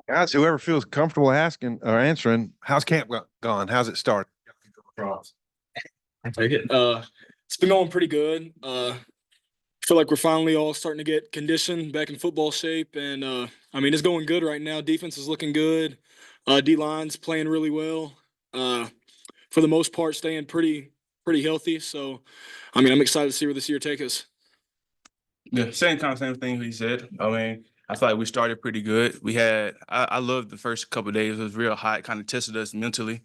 Guys, whoever feels comfortable asking or answering, how's camp gone? How's it started? I take it. It's been going pretty good. Feel like we're finally all starting to get conditioned back in football shape, and I mean it's going good right now. Defense is looking good. D line's playing really well. For the most part, staying pretty healthy. So, I mean, I'm excited to see where this year take us. Yeah, same thing he said. I mean, I feel like we started pretty good. I loved the first couple of days. It was real hot, kind of tested us mentally.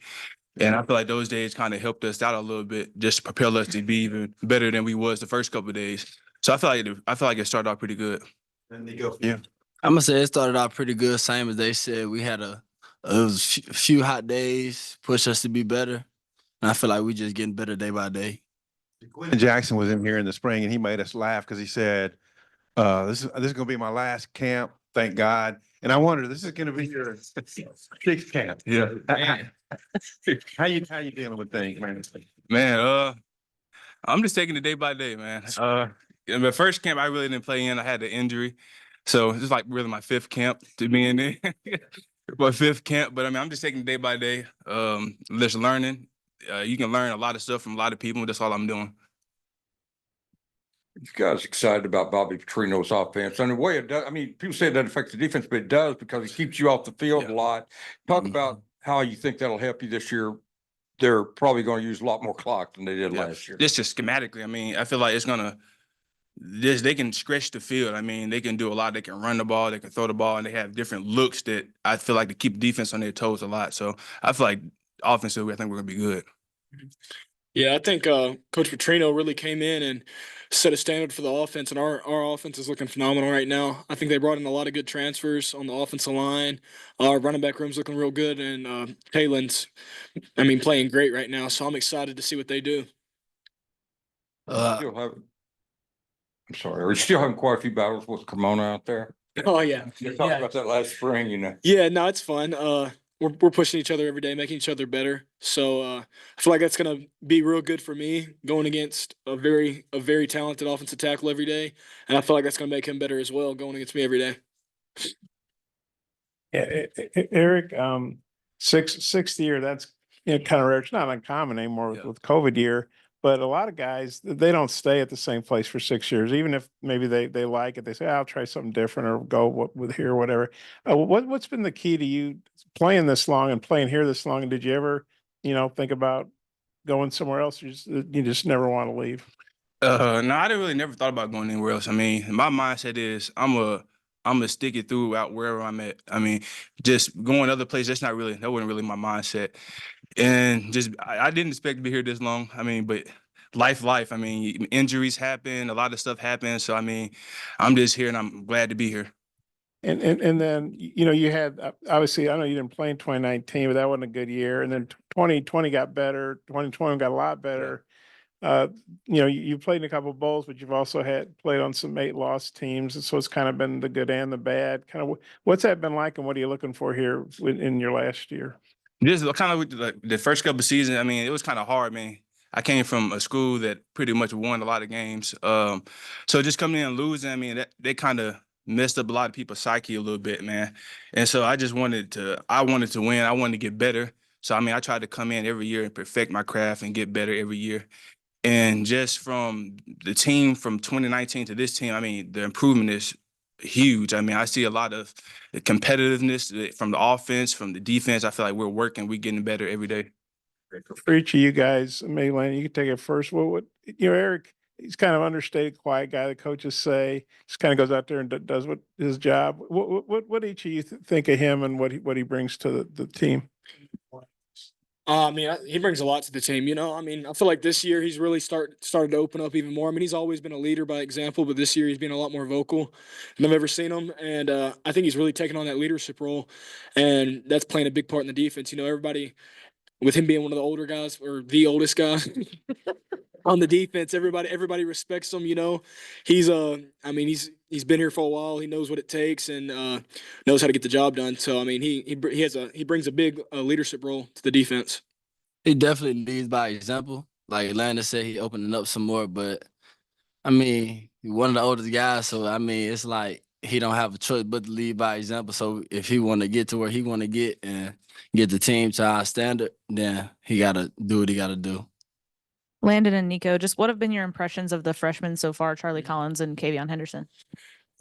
And I feel like those days kind of helped us out a little bit, just to propel us to be even better than we was the first couple of days. So I feel like it started off pretty good. And Nico, yeah. I'm gonna say it started out pretty good. Same as they said, we had it was a few hot days, pushed us to be better, and I feel like we just getting better day by day. Landon Jackson was in here in the spring, and he made us laugh because he said, "This is going to be my last camp. Thank God." And I wondered, this is going to be your sixth camp. Yeah. How you dealing with things, man? Man, I'm just taking it day by day, man. In the first camp I really didn't play in. I had an injury. So this is like really my fifth camp to be in there. My fifth camp. But I mean, I'm just taking it day by day. Just learning. You can learn a lot of stuff from a lot of people. That's all I'm doing. You guys excited about Bobby Petrino's offense? And the way it does, I mean, people say it doesn't affect the defense, but it does because he keeps you off the field a lot. Talk about how you think that'll help you this year. They're probably going to use a lot more clock than they did last year. Just schematically. I mean, I feel like it's gonna. They can stretch the field. I mean, they can do a lot. They can run the ball. They can throw the ball, and they have different looks that I feel like to keep defense on their toes a lot. So I feel like offensively, I think we're gonna be good. Yeah, I think Coach Petrino really came in and set a standard for the offense, and our offense is looking phenomenal right now. I think they brought in a lot of good transfers on the offensive line. Our running back room's looking real good, and Kaylin's, I mean, playing great right now. So I'm excited to see what they do. I'm sorry, are you still having quite a few battles with Cremona out there? Oh yeah, You talked about that last spring, you know. yeah. No, it's fun. We're pushing each other every day, making each other better. So I feel like that's gonna be real good for me going against a very talented offensive tackle every day, and I feel like that's gonna make him better as well going against me every day. Yeah, Eric, sixth year, that's kind of rare. It's not uncommon anymore with COVID year, but a lot of guys, they don't stay at the same place for 6 years, even if maybe they like it. They say, I'll try something different or go with here or whatever. What's been the key to you playing this long and playing here this long? And did you ever, think about going somewhere else? You just never want to leave? No, I didn't really never thought about going anywhere else. I mean, my mindset is I'm a stick it through out wherever I'm at. I mean, just going other places, that wasn't really my mindset. And just I didn't expect to be here this long. I mean, but life. I mean, injuries happen, a lot of stuff happens. So I mean, I'm just here and I'm glad to be here. And then, you had, obviously, I know you didn't play in 2019, but that wasn't a good year. And then 2020 got better. 2021 got a lot better. You played in a couple of bowls, but you've also played on some 8-loss teams. And so it's kind of been the good and the bad. Kind of what's that been like, and what are you looking for here in your last year? Just kind of with the first couple of seasons, I mean, it was kind of hard, man. I came from a school that pretty much won a lot of games. So just coming in and losing, I mean, they kind of messed up a lot of people's psyche a little bit, man. And so I wanted to win. I wanted to get better. So, I mean, I tried to come in every year and perfect my craft and get better every year. And just from the team from 2019 to this team, I mean, the improvement is huge. I mean, I see a lot of the competitiveness from the offense, from the defense. I feel like we're getting better every day. For each of you guys, maybe Landon, you can take it first. What Eric, he's kind of understated, quiet guy. The coaches say just kind of goes out there and does his job. What each of you think of him and what he brings to the team? I mean, he brings a lot to the team. I mean, I feel like this year he's really started to open up even more. I mean, he's always been a leader by example, but this year he's been a lot more vocal than I've ever seen him. And I think he's really taken on that leadership role, and that's playing a big part in the defense. Everybody, with him being one of the older guys or the oldest guy on the defense, everybody respects him. He's I mean, he's been here for a while. He knows what it takes and knows how to get the job done. So I mean, he brings a big leadership role to the defense. He definitely leads by example. Like Landon said, he opening up some more, but I mean, he's one of the oldest guys, so I mean, it's like he don't have a choice but to lead by example. So if he want to get to where he want to get and get the team to our standard, then he got to do what he got to do. Landon and Nico, just what have been your impressions of the freshmen so far, Charlie Collins and Kavion Henderson?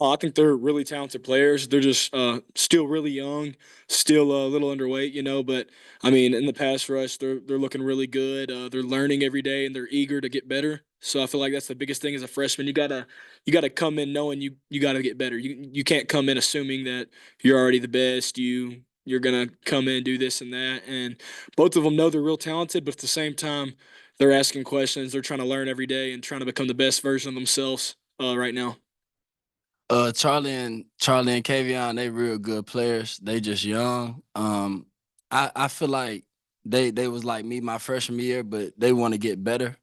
I think they're really talented players. They're just still really young, still a little underweight, you know. But I mean, in the pass rush, they're looking really good. They're learning every day, and they're eager to get better. So I feel like that's the biggest thing as a freshman. You gotta come in knowing you gotta get better. You can't come in assuming that you're already the best. You're gonna come in, do this and that. And both of them know they're real talented, but at the same time, they're asking questions. They're trying to learn every day and trying to become the best version of themselves right now. Charlie and Kavion, they real good players. They just young. I feel like they was like me my freshman year, but they want to get better.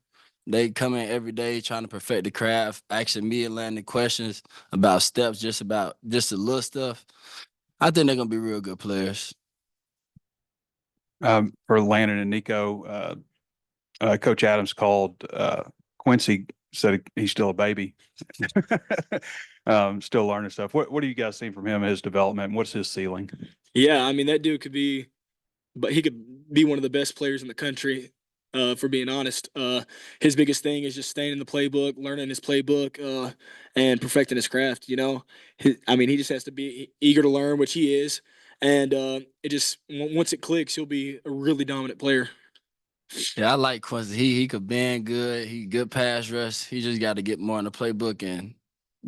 They come in every day trying to perfect the craft, asking me and Landon questions about steps, just the little stuff. I think they're gonna be real good players. For Landon and Nico, Coach Adams called Quincy, said he's still a baby, still learning stuff. What do you guys see from him, his development? What's his ceiling? Yeah, I mean that dude could be, but he could be one of the best players in the country. For being honest, his biggest thing is just staying in the playbook, learning his playbook, and perfecting his craft. You know, I mean, he just has to be eager to learn, which he is, and it just once it clicks, he'll be a really dominant player. Yeah, I like Quincy. He could bend good. He good pass rush. He just got to get more in the playbook and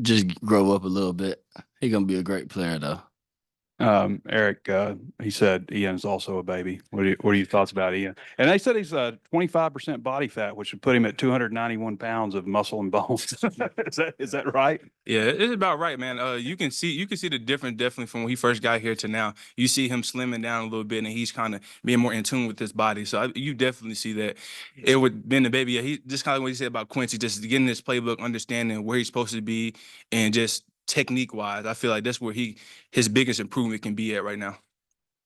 just grow up a little bit. He gonna be a great player though. Eric, he said Ian's also a baby. What are your thoughts about Ian? And they said he's 25% body fat, which would put him at 291 pounds of muscle and bones. Is that right? Yeah, it's about right, man. You can see the difference definitely from when he first got here to now. You see him slimming down a little bit, and he's kind of being more in tune with his body. So you definitely see that. It would been the baby. Yeah, he just kind of what he said about Quincy, just getting his playbook, understanding where he's supposed to be, and just technique wise, I feel like that's where his biggest improvement can be at right now.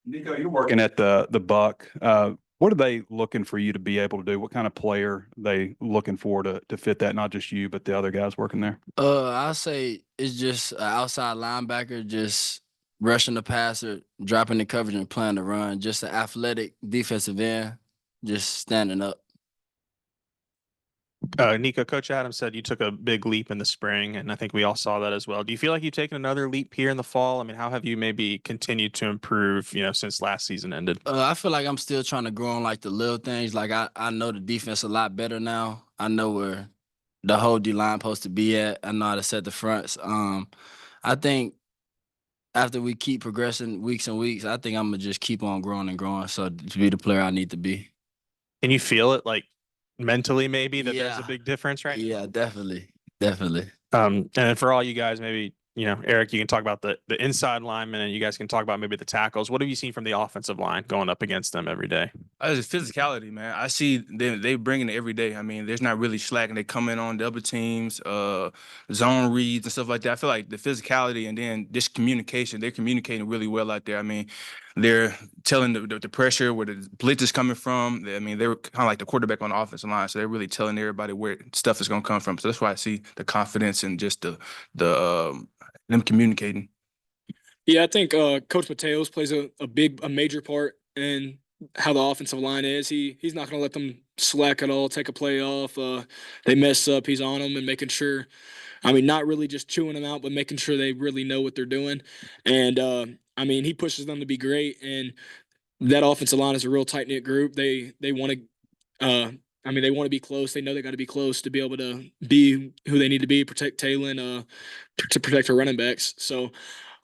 Nico, you're working at the Buck. What are they looking for you to be able to do? What kind of player are they looking for to fit that? Not just you, but the other guys working there. I say it's just an outside linebacker, just rushing the passer, dropping the coverage, and playing the run. Just an athletic defensive end, just standing up. Nico, Coach Adams said you took a big leap in the spring, and I think we all saw that as well. Do you feel like you've taken another leap here in the fall? I mean, how have you maybe continued to improve, since last season ended? I feel like I'm still trying to grow on like the little things. Like I know the defense a lot better now. I know where the whole D line supposed to be at. I know how to set the fronts. I think after we keep progressing weeks and weeks, I think I'm gonna just keep on growing and growing. So to be the player I need to be. Can you feel it like mentally maybe that there's a Yeah. big difference right now? Yeah, definitely. Definitely. And then for all you guys, maybe, Eric, you can talk about the inside linemen and you guys can talk about maybe the tackles. What have you seen from the offensive line going up against them every day? It's physicality, man. I see they bringing it every day. I mean, there's not really slacking. They come in on the other teams, zone reads and stuff like that. I feel like the physicality and then this communication, they're communicating really well out there. I mean, they're telling the pressure where the blitz is coming from. I mean, they're kind of like the quarterback on the offensive line, so they're really telling everybody where stuff is going to come from. So that's why I see the confidence and just them communicating. Yeah, I think Coach Mateos plays a major part in how the offensive line is. He's not going to let them slack at all, take a play off. They mess up, he's on them and making sure. I mean, not really just chewing them out, but making sure they really know what they're doing. And I mean, he pushes them to be great. And that offensive line is a real tight knit group. They want to. I mean, they want to be close. They know they got to be close to be able to be who they need to be, protect Talon, to protect our running backs. So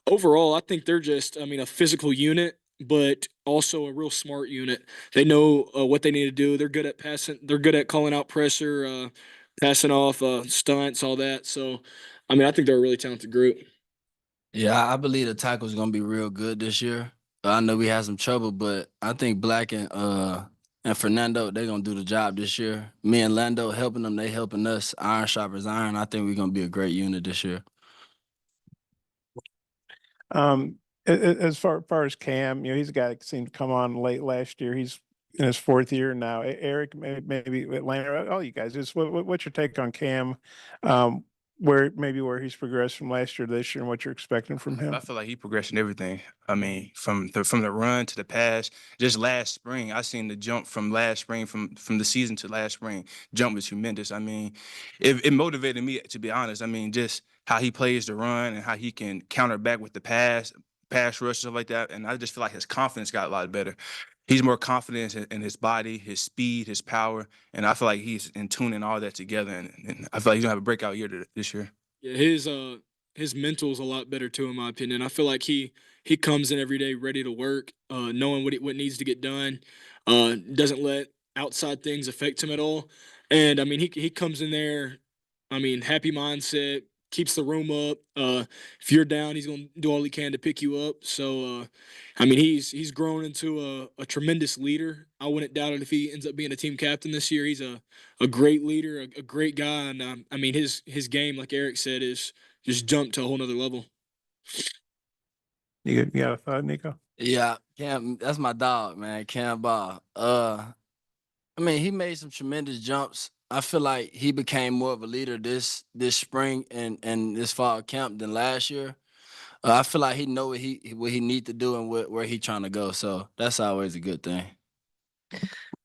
overall, I think they're just, a physical unit, but also a real smart unit. They know what they need to do. They're good at passing. They're good at calling out pressure, passing off stunts, all that. So, I think they're a really talented group. Yeah, I believe the tackle's gonna be real good this year. I know we had some trouble, but I think Black and Fernando, they're gonna do the job this year. Me and Lando helping them, they helping us. Iron sharpens iron. I think we're gonna be a great unit this year. As far as Cam, he's a guy that seemed to come on late last year. He's in his fourth year now. Eric, maybe Atlanta, all you guys, just what's your take on Cam? where he's progressed from last year to this year and what you're expecting from him? I feel like he progressed in everything. I mean, from the run to the pass. Just last spring, I seen the jump from last spring, from the season to last spring. Jump was tremendous. I mean, it motivated me, to be honest. I mean, just how he plays the run and how he can counter back with the pass rush, stuff like that. And I just feel like his confidence got a lot better. He's more confident in his body, his speed, his power, and I feel like he's in tuning all that together. And I feel like he's gonna have a breakout year this year. Yeah, his mental's a lot better too, in my opinion. I feel like he comes in every day ready to work, knowing what needs to get done. Doesn't let outside things affect him at all. And I mean, he comes in there, I mean, happy mindset, keeps the room up. If you're down, he's gonna do all he can to pick you up. So, I mean, he's grown into a tremendous leader. I wouldn't doubt it if he ends up being a team captain this year. He's a great leader, a great guy, and I mean his game, like Eric said, is just jumped to a whole nother level. You got a thought, Nico? Yeah, Cam, that's my dog, man. Cam Ball. I mean, he made some tremendous jumps. I feel like he became more of a leader this spring and this fall camp than last year. I feel like he know what he need to do and where he trying to go. So that's always a good thing.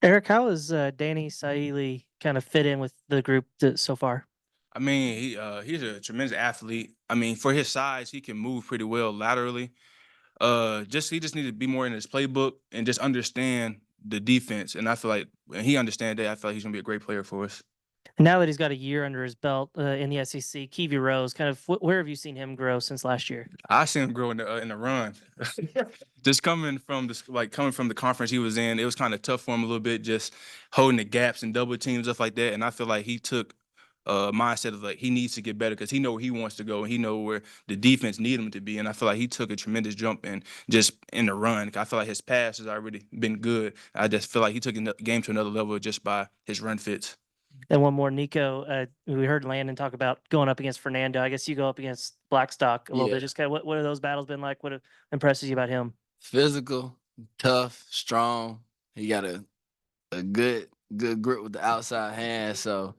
Eric, how has Danny Saili kind of fit in with the group so far? I mean, he's a tremendous athlete. I mean, for his size, he can move pretty well laterally. He just needs to be more in his playbook and just understand the defense. And I feel like when he understands that, I feel like he's gonna be a great player for us. Now that he's got a year under his belt in the SEC, Kiwi Rose, kind of where have you seen him grow since last year? I seen him grow in the run. Just coming from the conference he was in, it was kind of tough for him a little bit, just holding the gaps and double teams, stuff like that. And I feel like he took mindset of like he needs to get better because he know where he wants to go and he know where the defense need him to be. And I feel like he took a tremendous jump and just in the run. I feel like his pass has already been good. I just feel like he took the game to another level just by his run fits. And one more, Nico. We heard Landon talk about going up against Fernando. I guess you go up against Blackstock a little bit. Just kind of what have those battles been like? What impresses you about him? Physical, tough, strong. He got a good grip with the outside hand. So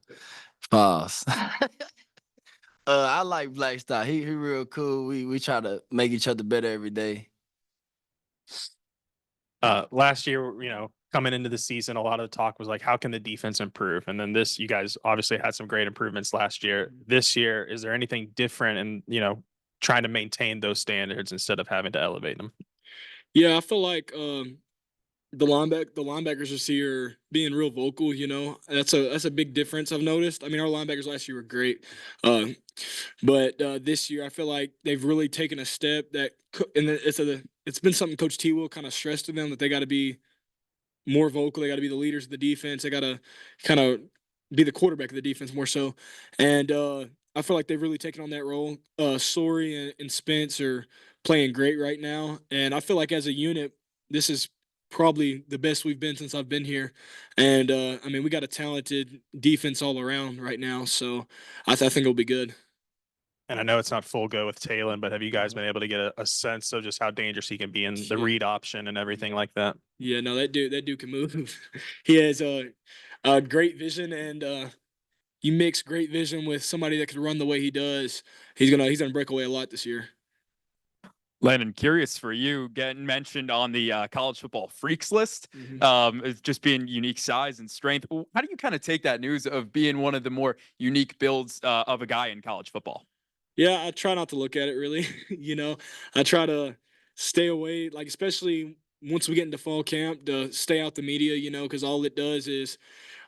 pause. I like Blackstock. He real cool. We try to make each other better every day. Last year, coming into the season, a lot of the talk was like, how can the defense improve? And then you guys obviously had some great improvements last year. This year, is there anything different in, trying to maintain those standards instead of having to elevate them? Yeah, I feel like the linebackers this year being real vocal. That's a big difference I've noticed. I mean, our linebackers last year were great, but this year I feel like they've really taken a step and it's been something Coach T will kind of stress to them that they got to be more vocal. They got to be the leaders of the defense. They got to kind of be the quarterback of the defense more so. And I feel like they've really taken on that role. Sorey and Spence are playing great right now. And I feel like as a unit, this is probably the best we've been since I've been here. And I mean, we got a talented defense all around right now. So I think it'll be good. And I know it's not full go with Talon, but have you guys been able to get a sense of just how dangerous he can be in the read option and everything like that? Yeah, no, that dude can move. He has a great vision, and you mix great vision with somebody that can run the way he does. He's gonna break away a lot this year. Landon, curious for you, getting mentioned on the college football freaks list, as just being unique size and strength. How do you kind of take that news of being one of the more unique builds of a guy in college football? Yeah, I try not to look at it really. I try to stay away, like especially once we get into fall camp, to stay out the media. Because all it does is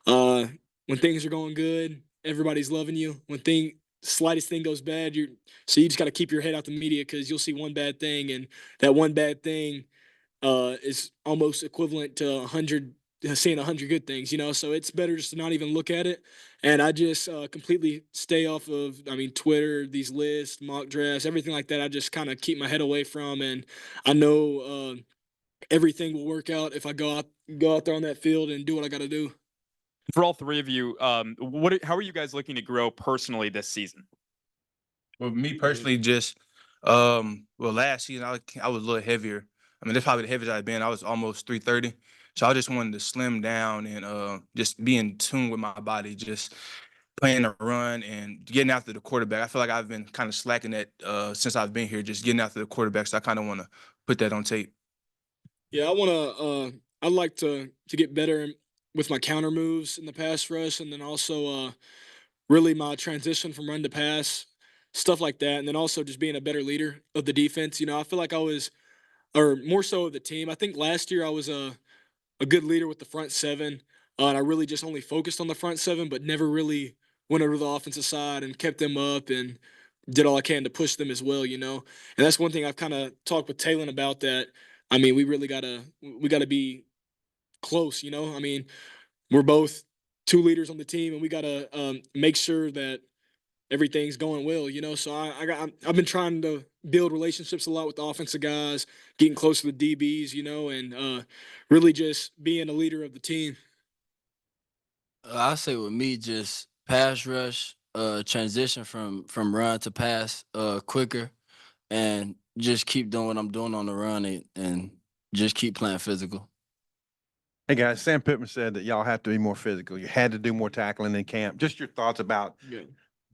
when things are going good, everybody's loving you. When slightest thing goes bad, you just got to keep your head out the media because you'll see one bad thing, and that one bad thing is almost equivalent to seeing 100 good things. So it's better just to not even look at it. And I just completely stay off of, Twitter, these lists, mock drafts, everything like that. I just kind of keep my head away from, and I know everything will work out if I go out there on that field and do what I got to do. For all three of you, how are you guys looking to grow personally this season? Well, me personally, just last season I was a little heavier. I mean, that's probably the heaviest I've been. I was almost 330. So I just wanted to slim down and just be in tune with my body, just playing a run and getting after the quarterback. I feel like I've been kind of slacking that since I've been here, just getting after the quarterback. So I kind of want to put that on tape. Yeah, I want to. I'd like to get better with my counter moves in the pass rush, and then also really my transition from run to pass, stuff like that, and then also just being a better leader of the defense. You know, I feel like I was, or more so of the team. I think last year I was a good leader with the front seven, and I really just only focused on the front seven, but never really went over to the offensive side and kept them up and did all I can to push them as well. You know, and that's one thing I've kind of talked with Talon about. That I mean, we gotta be close. You know, I mean, we're both two leaders on the team, and we gotta make sure that everything's going well, you know. So I've been trying to build relationships a lot with the offensive guys, getting close to the DBs, you know, and really just being a leader of the team. I say with me, just pass rush, transition from run to pass, quicker, and just keep doing what I'm doing on the run and just keep playing physical. Hey guys, Sam Pittman said that y'all have to be more physical. You had to do more tackling in camp. Just your thoughts about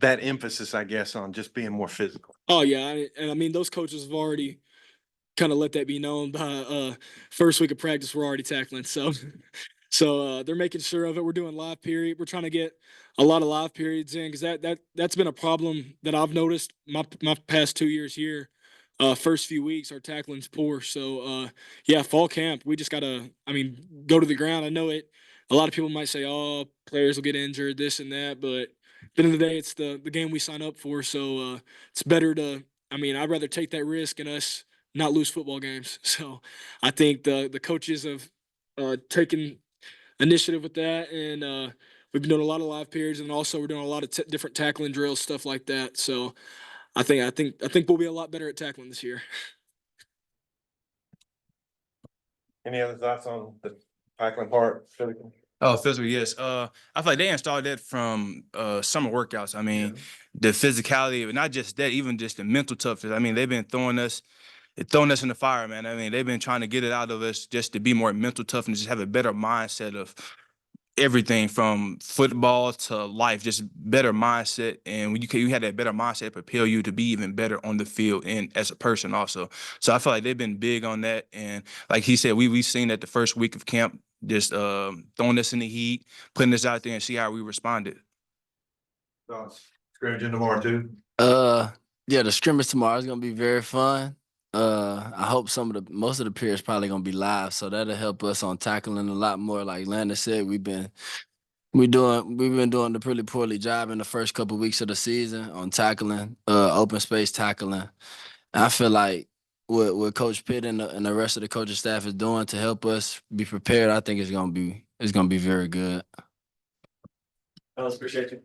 that emphasis, I guess, on just being more physical. Oh yeah, and I mean those coaches have already kind of let that be known by first week of practice. We're already tackling, so they're making sure of it. We're doing live period. We're trying to get a lot of live periods in because that's been a problem that I've noticed my past 2 years here. First few weeks our tackling's poor. So yeah, fall camp we just gotta go to the ground. I know it. A lot of people might say, "Oh, players will get injured, this and that," but at the end of the day, it's the game we sign up for. So it's better to. I'd rather take that risk and us not lose football games. So I think the coaches have taken initiative with that, and we've been doing a lot of live periods, and also we're doing a lot of different tackling drills, stuff like that. So I think we'll be a lot better at tackling this year. Any other thoughts on the tackling part? Oh, physical, yes. I feel like they installed that from summer workouts. I mean, the physicality, not just that, even just the mental toughness. I mean, they've been throwing us in the fire, man. I mean, they've been trying to get it out of us just to be more mental tough and just have a better mindset of everything from football to life, just better mindset. And when you had that better mindset, propel you to be even better on the field and as a person also. So I feel like they've been big on that. And like he said, we've seen that the first week of camp, just throwing us in the heat, putting us out there and see how we responded. Scrimmaging tomorrow too. Yeah, the scrimmage tomorrow is gonna be very fun. I hope most of the periods probably gonna be live, so that'll help us on tackling a lot more. Like Landon said, we've been doing a pretty poorly job in the first couple weeks of the season on tackling, open space tackling. And I feel like what Coach Pitt and the rest of the coaching staff is doing to help us be prepared, I think it's gonna be very good. I appreciate you.